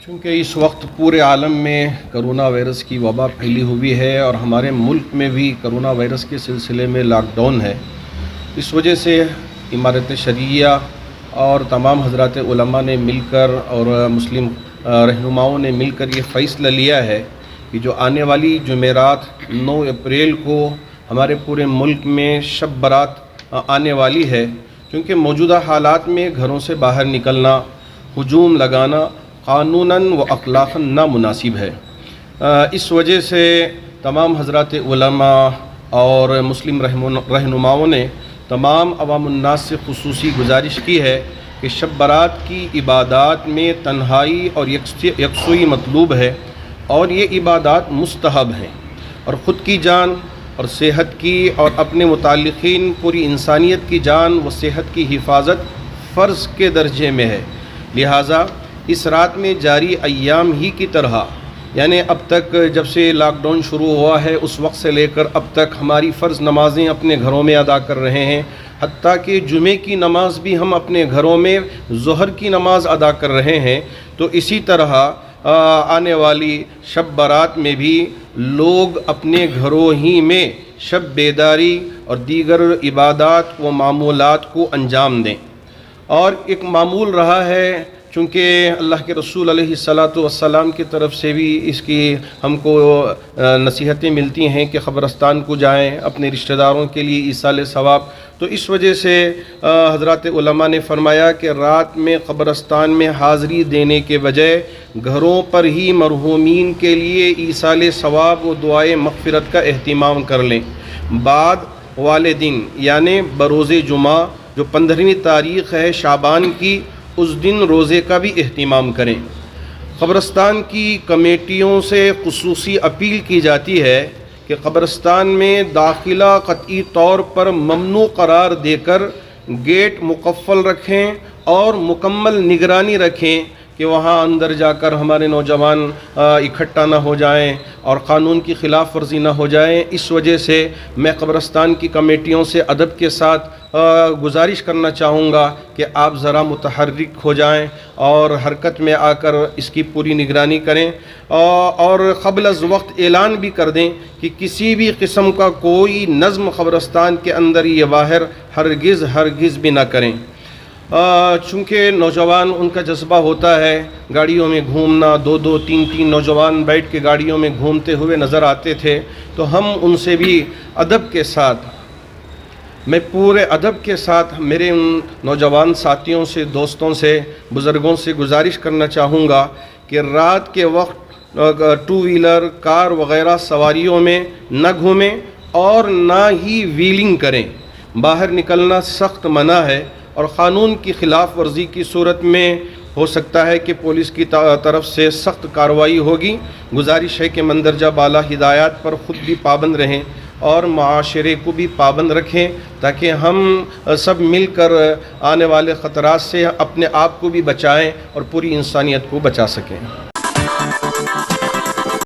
چونکہ اس وقت پورے عالم میں کرونا وائرس کی وبا پھیلی ہوئی ہے اور ہمارے ملک میں بھی کرونا وائرس کے سلسلے میں لاک ڈاؤن ہے، اس وجہ سے امارت شریعہ اور تمام حضرات علماء نے مل کر اور مسلم رہنماؤں نے مل کر یہ فیصلہ لیا ہے کہ جو آنے والی جمعرات 9 اپریل کو ہمارے پورے ملک میں شب برات آنے والی ہے، کیونکہ موجودہ حالات میں گھروں سے باہر نکلنا، ہجوم لگانا قانوناً و اخلاقاً نامناسب ہے۔ اس وجہ سے تمام حضرات علماء اور مسلم رہنماؤں نے تمام عوام الناس سے خصوصی گزارش کی ہے کہ شب برات کی عبادات میں تنہائی اور یکسوئی مطلوب ہے، اور یہ عبادات مستحب ہیں، اور خود کی جان اور صحت کی اور اپنے متعلقین پوری انسانیت کی جان و صحت کی حفاظت فرض کے درجے میں ہے۔ لہٰذا اس رات میں جاری ایام ہی کی طرح، یعنی اب تک جب سے لاک ڈاؤن شروع ہوا ہے اس وقت سے لے کر اب تک ہماری فرض نمازیں اپنے گھروں میں ادا کر رہے ہیں، حتیٰ کہ جمعے کی نماز بھی ہم اپنے گھروں میں ظہر کی نماز ادا کر رہے ہیں۔ تو اسی طرح آنے والی شب برات میں بھی لوگ اپنے گھروں ہی میں شب بیداری اور دیگر عبادات و معمولات کو انجام دیں۔ اور ایک معمول رہا ہے، چونکہ اللہ کے رسول علیہ السلام کی طرف سے بھی اس کی ہم کو نصیحتیں ملتی ہیں کہ قبرستان کو جائیں اپنے رشتہ داروں کے لیے ایصال ثواب، تو اس وجہ سے حضرات علماء نے فرمایا کہ رات میں قبرستان میں حاضری دینے کے بجائے گھروں پر ہی مرحومین کے لیے ایصال ثواب و دعائے مغفرت کا اہتمام کر لیں۔ بعد والے دن یعنی بروز جمعہ جو 15ویں تاریخ ہے شعبان کی، اس دن روزے کا بھی اہتمام کریں۔ قبرستان کی کمیٹیوں سے خصوصی اپیل کی جاتی ہے کہ قبرستان میں داخلہ قطعی طور پر ممنوع قرار دے کر گیٹ مقفل رکھیں اور مکمل نگرانی رکھیں کہ وہاں اندر جا کر ہمارے نوجوان اکٹھا نہ ہو جائیں اور قانون کی خلاف ورزی نہ ہو جائیں۔ اس وجہ سے میں قبرستان کی کمیٹیوں سے ادب کے ساتھ گزارش کرنا چاہوں گا کہ آپ ذرا متحرک ہو جائیں اور حرکت میں آ کر اس کی پوری نگرانی کریں، اور قبل از وقت اعلان بھی کر دیں کہ کسی بھی قسم کا کوئی نظم قبرستان کے اندر یہ باہر ہرگز بھی نہ کریں۔ چونکہ نوجوان ان کا جذبہ ہوتا ہے گاڑیوں میں گھومنا، 2 3 نوجوان بیٹھ کے گاڑیوں میں گھومتے ہوئے نظر آتے تھے، تو ہم ان سے بھی ادب کے ساتھ، میں پورے ادب کے ساتھ میرے ان نوجوان ساتھیوں سے، دوستوں سے، بزرگوں سے گزارش کرنا چاہوں گا کہ رات کے وقت 2 ویلر، کار وغیرہ سواریوں میں نہ گھومیں اور نہ ہی ویلنگ کریں۔ باہر نکلنا سخت منع ہے، اور قانون کی خلاف ورزی کی صورت میں ہو سکتا ہے کہ پولیس کی طرف سے سخت کارروائی ہوگی۔ گزارش ہے کہ مندرجہ بالا ہدایات پر خود بھی پابند رہیں اور معاشرے کو بھی پابند رکھیں، تاکہ ہم سب مل کر آنے والے خطرات سے اپنے آپ کو بھی بچائیں اور پوری انسانیت کو بچا سکیں۔